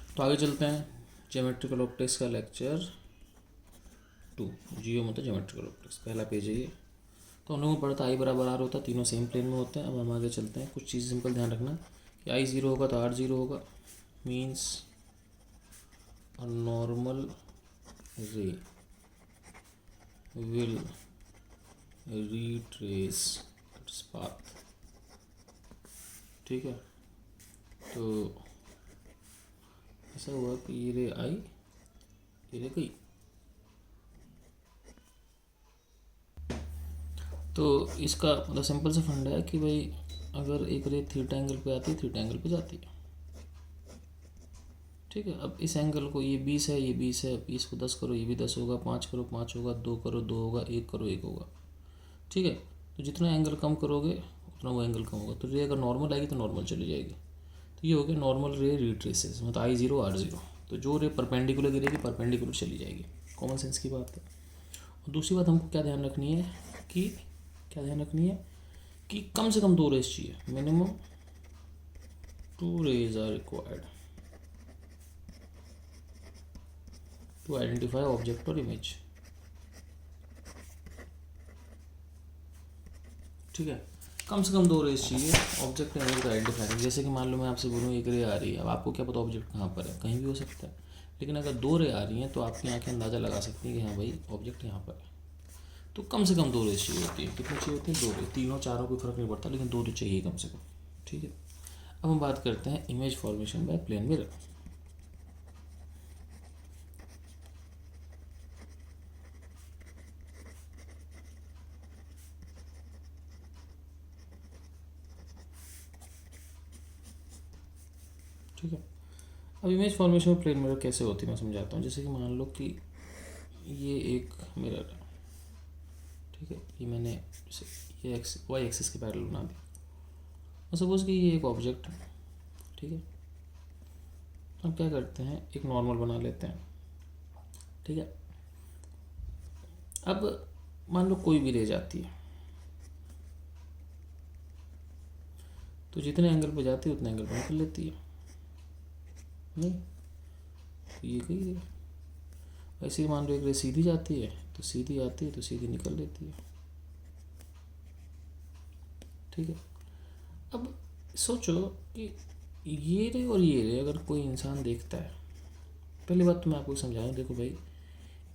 तो आगे चलते हैं। ज्योमेट्रिकल ऑप्टिक्स का लेक्चर 2, जियो मतलब ज्योमेट्रिकल ऑप्टिक्स, पहला पेज है ये। तो हम लोगों को पढ़ा था आई बराबर आर होता है, तीनों सेम प्लेन में होते हैं। अब हम आगे चलते हैं। कुछ चीज़ सिंपल ध्यान रखना कि आई ज़ीरो होगा तो आर ज़ीरो होगा, मीन्स अ नॉर्मल रे विल retrace its path। ठीक है, तो ऐसा हुआ कि ये रे आई, ये रे गई। तो इसका मतलब सिंपल सा फंडा है कि भाई अगर एक रे थीटा एंगल पे आती है, थीटा एंगल पे जाती है। ठीक है, अब इस एंगल को, ये 20 है, ये 20 है, 20 को 10 करो, ये भी 10 होगा, 5 करो 5 होगा, 2 करो 2 होगा, 1 करो 1 होगा। ठीक है, तो जितना एंगल कम करोगे उतना वो एंगल कम होगा। तो रे अगर नॉर्मल आएगी तो नॉर्मल चली जाएगी। तो ये हो गया नॉर्मल रे रिट्रेसेस, मतलब आई ज़ीरो आर ज़ीरो। तो जो रे परपेंडिकुलर गिरेगी परपेंडिकुलर चली जाएगी, कॉमन सेंस की बात है। और दूसरी बात हमको क्या ध्यान रखनी है कि कम से कम 2 रेस चाहिए, minimum 2 rays are required to identify object और इमेज। ठीक है, कम से कम 2 रेस चाहिए ऑब्जेक्ट और इमेज को आइडेंटिफाई। जैसे कि मान लो मैं आपसे बोलूँ एक रे आ रही है, अब आपको क्या पता ऑब्जेक्ट कहाँ पर है, कहीं भी हो सकता है। लेकिन अगर 2 रे आ रही हैं तो आपकी आंखें अंदाज़ा लगा सकती हैं कि हाँ भाई ऑब्जेक्ट यहाँ पर है। तो कम से कम 2 रेस चाहिए होती है। कितनी चाहिए होती है? 2 रेस। तीनों चारों कोई फर्क नहीं पड़ता, लेकिन 2 तो चाहिए कम से कम। ठीक है, अब हम बात करते हैं image formation by plane mirror. ठीक है, अब image formation of plane mirror कैसे होती है मैं समझाता हूँ। जैसे कि मान लो कि ये एक मिरर है। ठीक है, ये मैंने ये एक्स वाई एक्सिस के पैरेलल बना दिया और सपोज कि ये एक ऑब्जेक्ट है। ठीक है, अब क्या करते हैं, एक नॉर्मल बना लेते हैं। ठीक है, अब मान लो कोई भी रे जाती है, तो जितने एंगल पे जाती है उतने एंगल पे निकल लेती है। नहीं, तो ये कही रे। ऐसे ही मान लो एक रे सीधी जाती है, तो सीधी आती है तो सीधी निकल लेती है। ठीक है, अब सोचो कि ये रे और ये रे अगर कोई इंसान देखता है, पहली बात तो मैं आपको समझाऊँ। देखो भाई,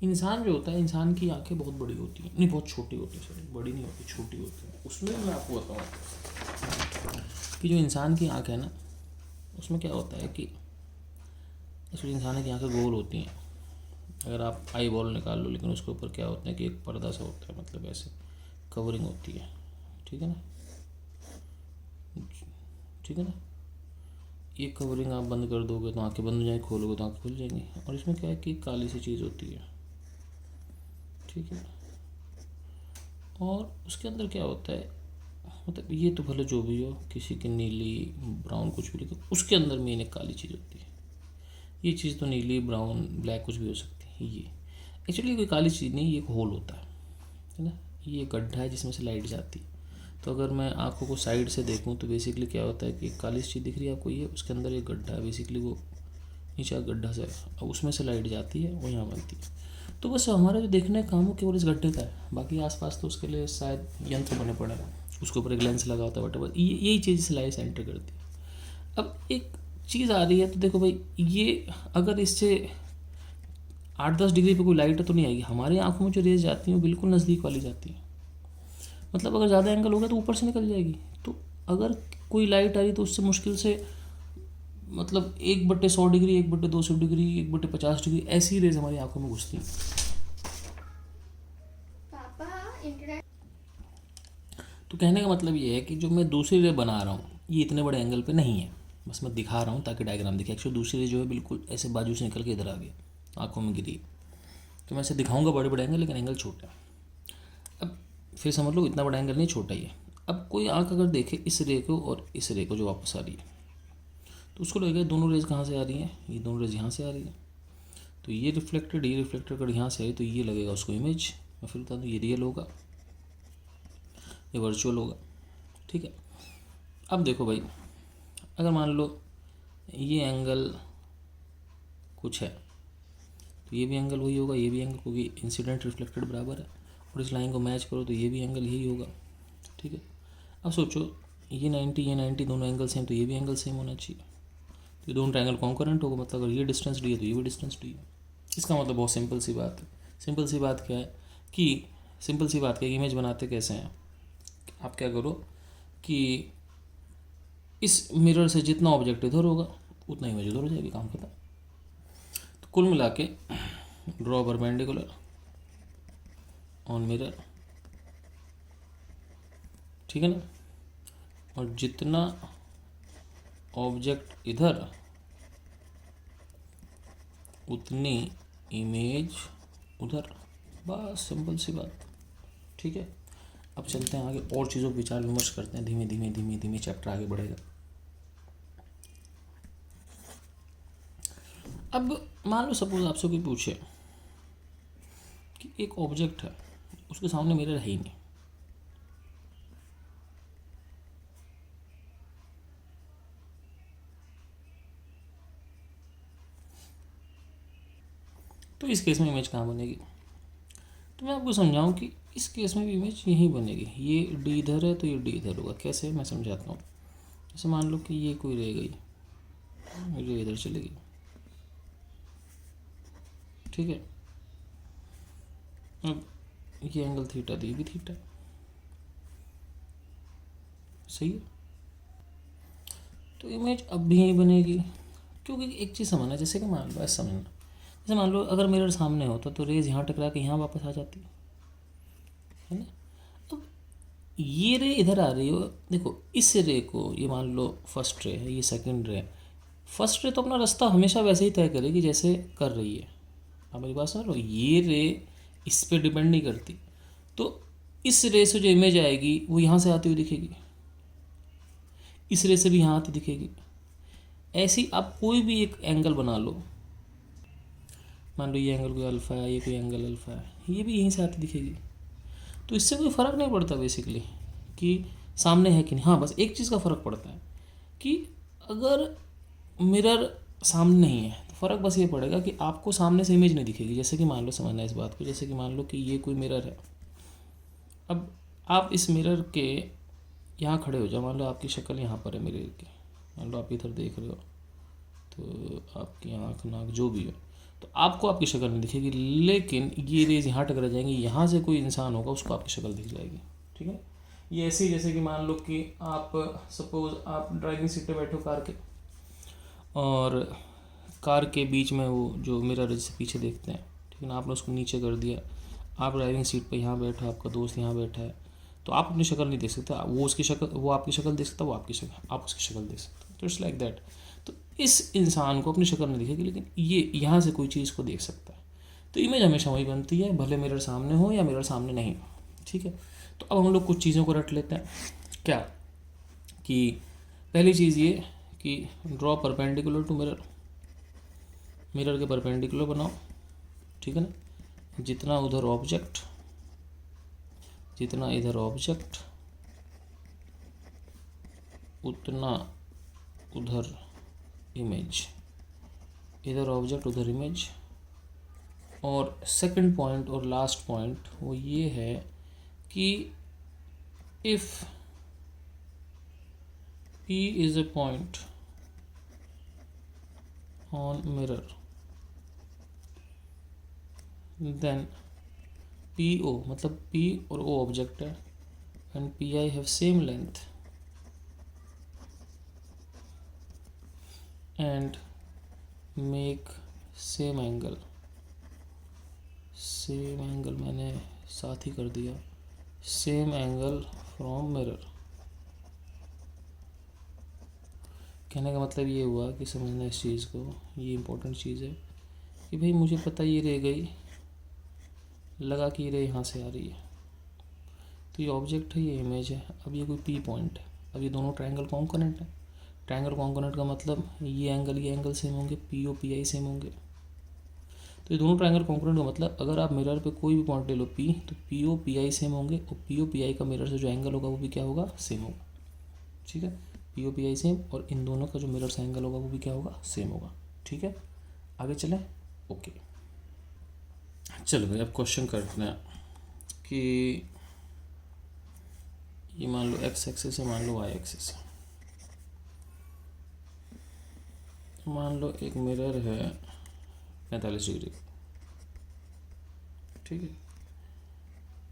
इंसान जो होता है, इंसान की आंखें बहुत बड़ी होती हैं, नहीं बहुत छोटी होती है, सॉरी बड़ी नहीं होती, छोटी होती है। उसमें मैं आपको बताऊँ कि जो इंसान की आंख है ना, उसमें क्या होता है कि एक्चुअली इंसान की आंखें गोल होती हैं। अगर आप आई बॉल निकाल लो, लेकिन उसके ऊपर क्या होता है कि एक पर्दा सा होता है, मतलब ऐसे कवरिंग होती है। ठीक है ना, ठीक है ना, ये कवरिंग आप बंद कर दोगे तो आंखें बंद हो जाएंगी, खोलोगे तो आंखें खुल जाएंगी। और इसमें क्या है कि काली सी चीज़ होती है। ठीक है, और उसके अंदर क्या होता है, मतलब ये तो भले जो भी हो, किसी की नीली ब्राउन कुछ भी, लेकिन उसके अंदर मेन एक काली चीज़ होती है। ये चीज़ तो नीली ब्राउन ब्लैक कुछ भी हो सकती है। ये एक्चुअली कोई काली चीज़ नहीं, ये एक होल होता है ना। ये गड्ढा है जिसमें से लाइट जाती है। तो अगर मैं आंखों को साइड से देखूं तो बेसिकली क्या होता है कि एक काली चीज़ दिख रही है आपको, ये उसके अंदर एक गड्ढा है, बेसिकली वो नीचे गड्ढा से, अब उसमें से लाइट जाती है, वो यहाँ बनती है। तो बस हमारा जो देखने का काम हो केवल इस गड्ढे का है, बाकी आसपास तो उसके लिए शायद यंत्र बने पड़े हैं, उसके ऊपर एक लेंस लगा होता है, बट यही चीज़ से लाइट एंटर करती है। अब एक चीज़ आ रही है तो देखो भाई, ये अगर इससे 8-10 डिग्री पे कोई लाइट तो नहीं आएगी, हमारी आंखों में जो रेज जाती हैं वो बिल्कुल नज़दीक वाली जाती है। मतलब अगर ज़्यादा एंगल होगा तो ऊपर से निकल जाएगी। तो अगर कोई लाइट आ रही तो उससे मुश्किल से मतलब 1/100 डिग्री, 1/200 डिग्री, 1/50 डिग्री ऐसी रेज हमारी आंखों में घुसती हैं। तो कहने का मतलब ये है कि जो मैं दूसरी रे बना रहा हूँ ये इतने बड़े एंगल पे नहीं है, बस मैं दिखा रहा हूँ ताकि डायग्राम दिखे। एक्चुअली दूसरी रे जो है बिल्कुल ऐसे बाजू से निकल के इधर आ गई, आंखों में गिरी। तो मैं ऐसे दिखाऊंगा बड़े बड़े एंगल, लेकिन एंगल छोटा है। अब फिर समझ लो इतना बड़ा एंगल नहीं, छोटा ही है। अब कोई आंख अगर देखे इस रे को और इस रे को जो वापस आ रही है, तो उसको लगेगा दोनों रेज कहाँ से आ रही हैं, ये दोनों रेज यहाँ से आ रही है। तो ये रिफ्लेक्टेड अगर यहाँ से आई तो ये लगेगा उसको इमेज। मैं फिर बता दूँ, ये रियल होगा, ये वर्चुअल होगा। ठीक है, अब देखो भाई, अगर मान लो ये एंगल कुछ है, तो ये भी एंगल वही होगा, ये भी एंगल, क्योंकि इंसिडेंट रिफ्लेक्टेड बराबर है, और इस लाइन को मैच करो तो ये भी एंगल यही होगा। ठीक है, अब सोचो ये 90 ये 90 दोनों एंगल सेम, तो ये भी एंगल सेम होना चाहिए, तो ये दोनों ट्रायंगल कॉन्करेंट होगा, मतलब अगर ये डिस्टेंस डी है तो ये भी डिस्टेंस डी है। इसका मतलब बहुत सिंपल सी बात है। सिंपल सी बात क्या है कि इमेज बनाते कैसे हैं, आप क्या करो कि इस मिरर से जितना ऑब्जेक्ट इधर होगा उतना इमेज उधर हो जाएगी, काम खत्म। तो कुल मिला के ड्रॉ परपेंडिकुलर ऑन मिरर, ठीक है ना, और जितना ऑब्जेक्ट इधर उतनी इमेज उधर, बस सिंपल सी बात। ठीक है, अब चलते हैं आगे और चीज़ों पर विचार विमर्श करते हैं, धीमे धीमे धीमे धीमे चैप्टर आगे बढ़ेगा। अब मान लो सपोज आपसे कोई पूछे कि एक ऑब्जेक्ट है, उसके सामने मिरर है ही नहीं, तो इस केस में इमेज कहाँ बनेगी? तो मैं आपको समझाऊं कि इस केस में भी इमेज यहीं बनेगी। ये डी इधर है तो ये डी इधर होगा। कैसे, मैं समझाता हूँ। जैसे मान लो कि ये कोई रह गई, ये इधर चलेगी, ठीक है। अब ये एंगल थीटा, तो ये भी थीटा, सही है। तो इमेज अब भी यहीं बनेगी, क्योंकि एक चीज़ समझना, जैसे कि मान लो ऐसा समझना, जैसे मान लो अगर मिरर सामने होता तो रेज यहाँ टकरा के यहाँ वापस आ जाती है ना। अब ये रे इधर आ रही हो, देखो इस रे को, ये मान लो फर्स्ट रे है, ये सेकंड रे है। फर्स्ट रे तो अपना रास्ता हमेशा वैसे ही तय करेगी जैसे कर रही है। आप मेरी बात समझ लो, ये रे इस पर डिपेंड नहीं करती। तो इस रे से जो इमेज आएगी वो यहाँ से आती हुई दिखेगी, इस रे से भी यहाँ आती दिखेगी। ऐसी आप कोई भी एक एंगल बना लो, मान लो ये एंगल कोई अल्फ़ा है, ये कोई एंगल अल्फ़ा है, ये भी यहीं से आती दिखेगी। तो इससे कोई फ़र्क नहीं पड़ता बेसिकली कि सामने है कि नहीं। हाँ, बस एक चीज़ का फ़र्क पड़ता है कि अगर मिरर सामने नहीं है तो फ़र्क बस ये पड़ेगा कि आपको सामने से इमेज नहीं दिखेगी। जैसे कि मान लो, समझना इस बात को, जैसे कि मान लो कि ये कोई मिरर है। अब आप इस मिरर के यहाँ खड़े हो जाओ, मान लो आपकी शक्ल यहाँ पर है मिरर की, मान लो आप इधर देख रहे हो, तो आपकी आँख नाक जो भी हो, तो आपको आपकी शक्ल नहीं दिखेगी, लेकिन ये रेज यहाँ टकरा जाएंगी, यहाँ से कोई इंसान होगा उसको आपकी शक्ल दिख जाएगी। ठीक है, ये ऐसे ही जैसे कि मान लो कि आप सपोज आप ड्राइविंग सीट पे बैठे हो कार के, और कार के बीच में वो जो मिरर है जिसे पीछे देखते हैं, ठीक है ना, आपने उसको नीचे कर दिया, आप ड्राइविंग सीट पे यहाँ बैठा, आपका दोस्त यहाँ बैठा है, तो आप अपनी शक्ल नहीं देख सकते, वो उसकी शक्ल, वो आपकी शक्ल देख सकता, वो आपकी शक्ल, आप उसकी शक्ल देख सकते। तो इट्स लाइक दैट। तो इस इंसान को अपनी शक्ल नहीं दिखेगी, लेकिन ये यहाँ से कोई चीज़ को देख सकता है। तो इमेज हमेशा वही बनती है, भले मिरर सामने हो या मिरर सामने नहीं हो। ठीक है, तो अब हम लोग कुछ चीज़ों को रट लेते हैं। क्या कि पहली चीज़ ये कि draw perpendicular to mirror, mirror के परपेंडिकुलर बनाओ, ठीक है ना। जितना उधर ऑब्जेक्ट, जितना इधर ऑब्जेक्ट, उतना उधर इमेज, इधर ऑब्जेक्ट उधर इमेज। और सेकंड पॉइंट और लास्ट पॉइंट वो ये है कि if P is a point on mirror, then PO, मतलब P और O ऑब्जेक्ट है, and PI have same length and make same angle, same angle मैंने साथ ही कर दिया, same angle from mirror। कहने का मतलब ये हुआ कि समझना इस चीज़ को, ये इम्पोर्टेंट चीज़ है कि भाई मुझे पता ये रह गई, लगा कि ये रे यहाँ से आ रही है, तो ये ऑब्जेक्ट है, ये इमेज है। अब ये कोई पी पॉइंट है, अब ये दोनों ट्रायंगल कॉम्पोनेंट है। ट्रायंगल कॉम्पोनेंट का मतलब ये एंगल सेम होंगे, P O P I same होंगे। तो ये दोनों ट्रायंगल कॉम्पोनेंट का मतलब अगर आप मिरर पे कोई भी पॉइंट ले लो पी, तो P O P I same होंगे, और पी ओ पी आई का मिरर से जो एंगल होगा वो भी क्या होगा, सेम होगा। ठीक है, P O P I same, और इन दोनों का जो मिरर से एंगल होगा वो भी क्या होगा, सेम होगा। ठीक है, आगे चलें। ओके, चलो भाई अब क्वेश्चन करते हैं कि ये मान लो एक्स एक्सिस है, मान लो वाई एक्सिस है। मान लो एक मिरर है 45 डिग्री, ठीक है।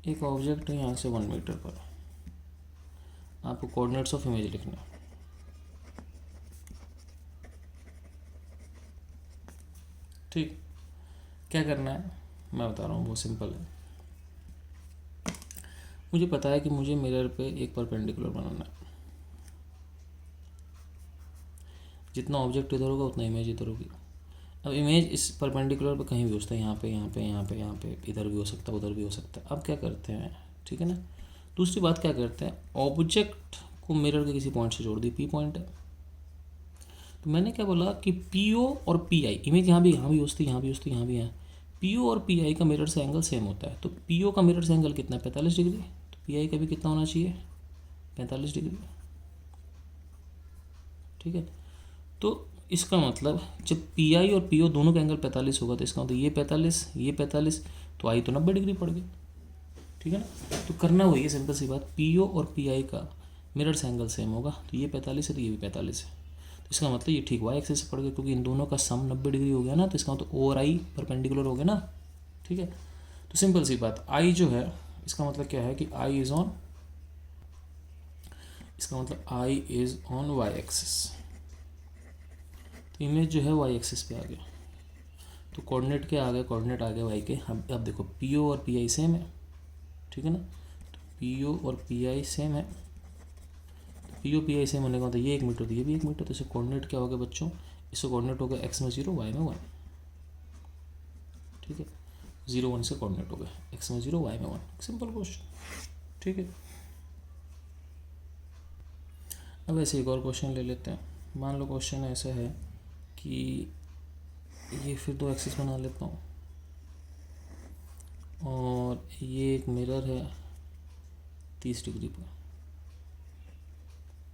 एक ऑब्जेक्ट है यहाँ से 1 मीटर पर, आपको कोऑर्डिनेट्स ऑफ इमेज लिखना है। ठीक, क्या करना है मैं बता रहा हूँ, बहुत सिंपल है। मुझे पता है कि मुझे मिरर पे एक परपेंडिकुलर बनाना है। जितना ऑब्जेक्ट इधर होगा उतना इमेज इधर होगी। अब इमेज इस परपेंडिकुलर पे कहीं भी हो सकता है, यहाँ पे यहाँ पे यहाँ पे यहाँ पे, इधर भी हो सकता है उधर भी हो सकता है। अब क्या करते हैं, ठीक है ना, दूसरी बात क्या करते हैं, ऑब्जेक्ट को मिरर के किसी पॉइंट से जोड़ दी, पी पॉइंट है। तो मैंने क्या बोला कि पी ओ और पी आई, इमेज यहाँ भी हो सकती है, यहाँ भी हो सकती है, यहाँ भी है। पी ओ और पी आई का मिरर से एंगल सेम होता है। तो पी ओ का मिरर से एंगल कितना है, 45 डिग्री। तो पी आई का भी कितना होना चाहिए, 45 डिग्री, ठीक है। तो इसका मतलब जब पी आई और पी ओ दोनों का एंगल 45 होगा तो इसका मतलब ये 45 ये 45, तो आई तो 90 डिग्री पड़ गई, ठीक है ना। तो करना वही है, सिंपल सी बात, पी ओ और पी आई का मिरर से एंगल सेम होगा, तो ये 45 है तो ये भी 45 है। तो इसका मतलब ये ठीक वाई एक्सिस से पड़ गया, क्योंकि इन दोनों का सम 90 डिग्री हो गया ना, तो इसका मतलब ओ और आई परपेंडिकुलर हो गया ना, ठीक है। तो सिंपल सी बात, आई जो है इसका मतलब क्या है कि आई इज ऑन, इसका मतलब I is on Y axis. तो इमेज जो है वाई एक्सिस पे आ गया, तो कोऑर्डिनेट क्या आ गया, कोऑर्डिनेट आ गया वाई के। अब देखो पी ओ और पी आई सेम है, ठीक है ना। तो पी ओ और पी आई सेम है, तो P O P I same होने का मतलब ये 1 मीटर तो ये भी 1 मीटर, तो इससे कोऑर्डिनेट क्या हो गया बच्चों, इससे कोऑर्डिनेट हो गया एक्स में 0 वाई में 1, ठीक है। 0 1 से कोऑर्डिनेट हो गया, एक्स में 0 वाई में 1, सिंपल क्वेश्चन, ठीक है। अब ऐसे एक और क्वेश्चन ले लेते हैं। मान लो क्वेश्चन ऐसा है कि ये फिर 2 एक्सिस बना लेता हूँ, और ये एक मिरर है 30 डिग्री पर,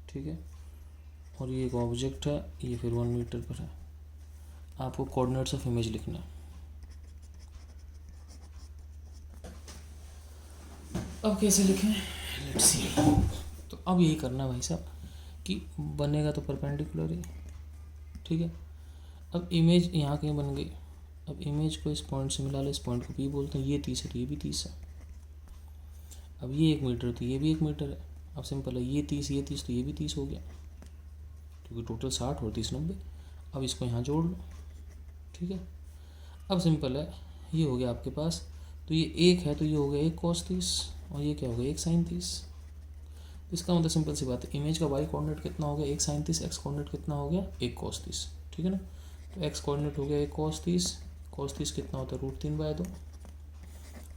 ठीक है। और ये एक ऑब्जेक्ट है, ये फिर 1 मीटर पर है। आपको कोऑर्डिनेट्स ऑफ इमेज लिखना है। अब कैसे लिखें, लेट्स सी। तो अब यही करना है भाई साहब कि बनेगा तो परपेंडिकुलर ही, ठीक है। अब इमेज यहाँ कहीं बन गई, अब इमेज को इस पॉइंट से मिला लो, इस पॉइंट को पी बोलते हैं, ये 30 है तो ये भी 30 है। अब ये 1 मीटर तो ये भी 1 मीटर है। अब सिंपल है, ये 30 तो ये भी 30 हो गया, क्योंकि टोटल 60 और 30 90। अब इसको यहाँ जोड़ लो, ठीक है। अब सिंपल है, ये हो गया आपके पास, तो ये 1 है तो ये हो गया 1 cos 30, और ये क्या हो गया 1 sin 30। इसका मतलब सिंपल सी बात है, इमेज का वाई कोऑर्डिनेट कितना हो गया 1 sin 30, एक्स कोऑर्डिनेट कितना हो गया 1 cos 30, ठीक है ना। तो एक्स कोऑर्डिनेट हो गया 1 cos 30, cos 30 कितना होता है √3/2।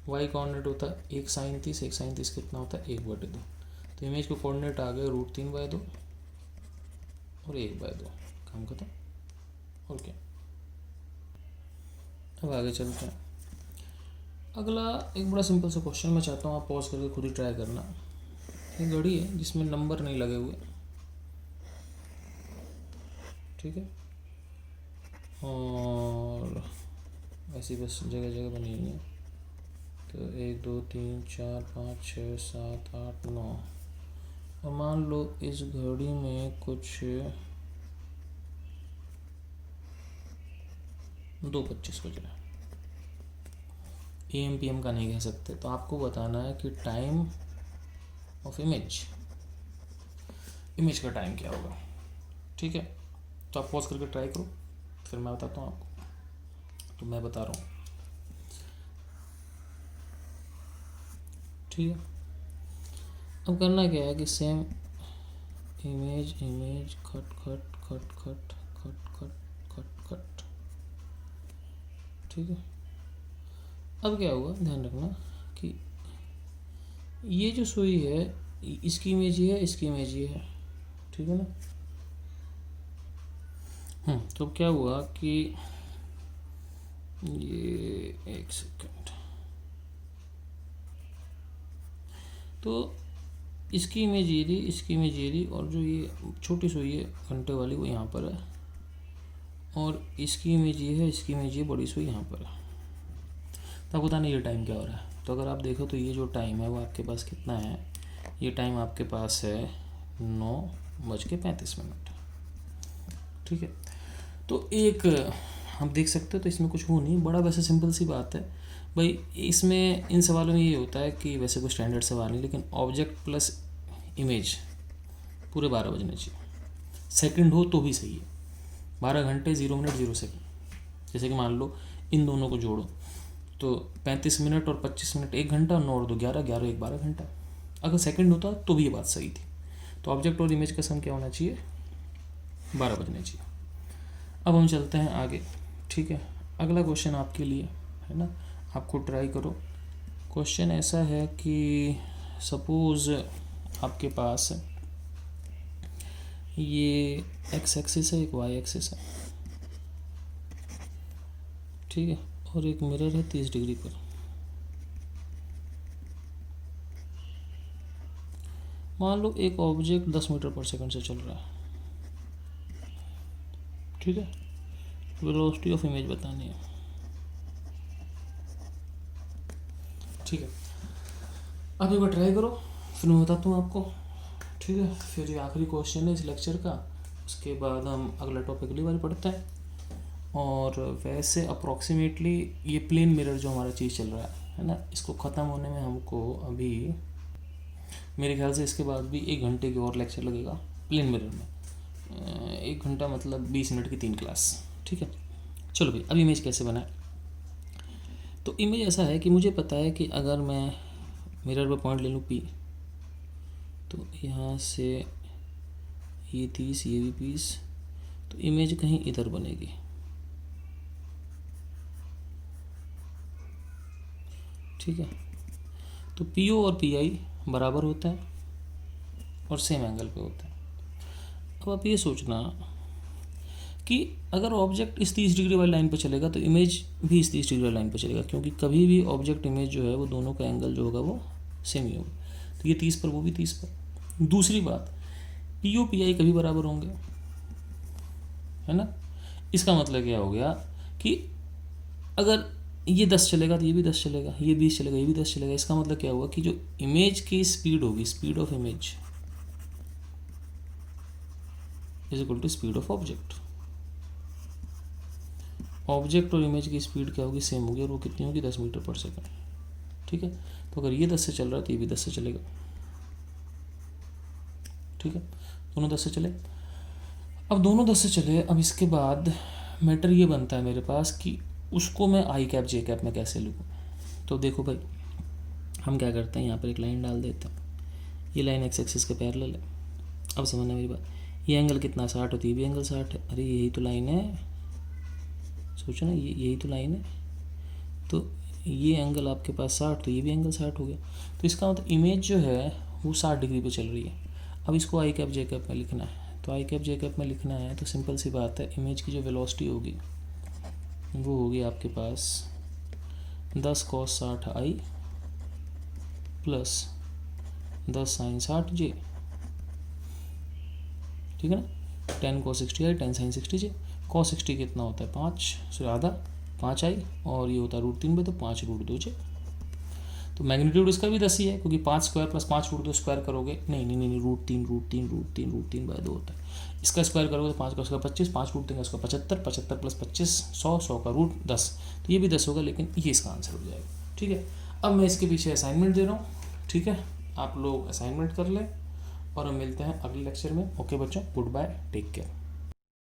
वाई कोऑर्डिनेट होता है 1 sin 30, 1 sin 30 कितना होता है 1/2। तो इमेज को कोऑर्डिनेट आ गए √3/2 और 1/2, काम खत्म। और क्या, अब आगे चलते हैं। अगला एक बड़ा सिंपल सा क्वेश्चन, मैं चाहता हूँ आप पॉज करके खुद ही ट्राई करना। एक घड़ी है जिसमें नंबर नहीं लगे हुए, ठीक है, और ऐसी बस जगह जगह बनी हुई है। तो 1 2 3 4 5 6 7 8 9, और मान लो इस घड़ी में कुछ 2:25 बज रहा है। AM PM का नहीं कह सकते, तो आपको बताना है कि टाइम ऑफ इमेज का टाइम क्या होगा, ठीक है। तो आप पॉज करके ट्राई करो, फिर मैं बताता हूँ आपको। तो मैं बता रहा हूँ, ठीक है। अब करना क्या है कि सेम इमेज खट खट खट खट खट खट खट खट, ठीक है। अब क्या हुआ, ध्यान रखना कि ये जो सुई है इसकी इमेज ये है, इसकी इमेज ये है, ठीक है ना। तो क्या हुआ कि ये 1 सेकंड, तो इसकी इमेज ये रही, इसकी इमेज ये रही, और जो ये छोटी सुई है घंटे वाली वो यहाँ पर है, और इसकी इमेज ये है, इसकी इमेज ये, बड़ी सुई यहाँ पर है। तो आपको बताना ये टाइम क्या हो रहा है। तो अगर आप देखो तो ये जो टाइम है वो आपके पास कितना है, ये टाइम आपके पास है 9:35। ठीक है, तो एक हम देख सकते हो, तो इसमें कुछ हो नहीं, बड़ा वैसे सिंपल सी बात है भाई। इसमें इन सवालों में ये होता है कि वैसे कोई स्टैंडर्ड सवाल नहीं, लेकिन ऑब्जेक्ट प्लस इमेज पूरे 12 बजने चाहिए। सेकंड हो तो भी सही है, 12 घंटे 0 मिनट 0 सेकंड। जैसे कि मान लो इन दोनों को जोड़ो तो 35 मिनट और 25 मिनट 1 घंटा, 9 और 2 11, 11 1 12 घंटा। अगर सेकंड होता तो भी ये बात सही थी। तो ऑब्जेक्ट और इमेज का सम क्या होना चाहिए, 12 बजने चाहिए। अब हम चलते हैं आगे। ठीक है, अगला क्वेश्चन आपके लिए है ना, आपको ट्राई करो। क्वेश्चन ऐसा है कि सपोज आपके पास ये एक्स एक्सिस है, एक वाई एक्सिस है, ठीक है, और एक मिरर है 30 डिग्री पर। मान लो एक ऑब्जेक्ट 10 मीटर पर सेकंड से चल रहा है, ठीक है, वेलोसिटी ऑफ इमेज बतानी है। ठीक है, अब एक बार ट्राई करो, फिर मैं बताता हूँ आपको। ठीक है, फिर ये आखिरी क्वेश्चन है इस लेक्चर का, उसके बाद हम अगला टॉपिक अगली बार पढ़ते हैं। और वैसे अप्रॉक्सीमेटली ये प्लेन मिरर जो हमारा चीज़ चल रहा है ना, इसको ख़त्म होने में हमको अभी मेरे ख्याल से इसके बाद भी 1 घंटे की और लेक्चर लगेगा प्लेन मिरर में। 1 घंटा मतलब 20 मिनट की 3 क्लास। ठीक है, चलो भाई, अब इमेज कैसे बनाए। तो इमेज ऐसा है कि मुझे पता है कि अगर मैं मिरर पर पॉइंट ले लूँ P, तो यहाँ से ये 30, ये भी 20, तो इमेज कहीं इधर बनेगी। ठीक है, तो PO और PI बराबर होते हैं और सेम एंगल पे होते हैं। अब आप ये सोचना कि अगर ऑब्जेक्ट इस 30 डिग्री वाली लाइन पर चलेगा तो इमेज भी इस 30 डिग्री वाली लाइन पर चलेगा, क्योंकि कभी भी ऑब्जेक्ट इमेज जो है वो दोनों का एंगल जो होगा वो सेम ही होगा। तो ये 30 पर, वो भी 30 पर। दूसरी बात, PO PI कभी बराबर होंगे, है ना। इसका मतलब क्या हो गया कि अगर ये 10 चलेगा तो ये भी 10 चलेगा, ये 20 चलेगा, ये भी 10 चलेगा। इसका मतलब क्या हुआ कि जो इमेज की स्पीड होगी, speed of image is equal to speed of object. Object और इमेज की स्पीड क्या होगी, सेम होगी, और वो कितनी होगी, 10 मीटर पर सेकंड। ठीक है, तो अगर ये 10 से चल रहा है तो ये भी 10 से चलेगा। ठीक है, दोनों 10 से चले। अब दोनों 10 से चले, अब इसके बाद मैटर ये बनता है मेरे पास कि उसको मैं आई कैप जे कैप में कैसे लिखूँ। तो देखो भाई, हम क्या करते हैं, यहाँ पर एक लाइन डाल देते हैं, ये लाइन एक्स एक्सिस के पैरेलल है। अब समझना मेरी बात, ये एंगल कितना 60 होती है, भी एंगल 60 है। अरे यही तो लाइन है, सोचो ना, ये यही तो लाइन है। तो ये एंगल आपके पास 60, तो ये भी एंगल 60 हो गया। तो इसका मतलब इमेज जो है वो 60 डिग्री पे चल रही है। अब इसको आई कैप जे कैप में लिखना है, तो आई कैप जे कैप में लिखना है तो सिंपल सी बात है, इमेज की जो वेलोसिटी होगी वो होगी आपके पास 10 cos 60 आई प्लस 10 sin 60 जे। ठीक है ना, 10 cos 60 आई 10 sin 60 जे। cos 60 कितना होता है, 5 से आधा, 5 आई, और ये होता है √3 पे, तो 5 √2 जे। तो मैग्नीट्यूड इसका भी 10 ही है, क्योंकि 5 स्क्वायर प्लस 5 √2 स्क्वायर करोगे, नहीं नहीं नहीं, √3 बाय 2 होता है। इसका स्क्वायर करोगे तो 5 का स्क्वायर 25, 5 √3 का स्क्वायर 75, 75 प्लस 25 100, 100 का √10, तो ये भी 10 होगा, लेकिन ये इसका आंसर हो जाएगा। ठीक है, अब मैं इसके पीछे असाइनमेंट दे रहा हूँ। ठीक है, आप लोग असाइनमेंट कर लें और हम मिलते हैं अगले लेक्चर में। ओके बच्चों, गुड बाय, टेक केयर।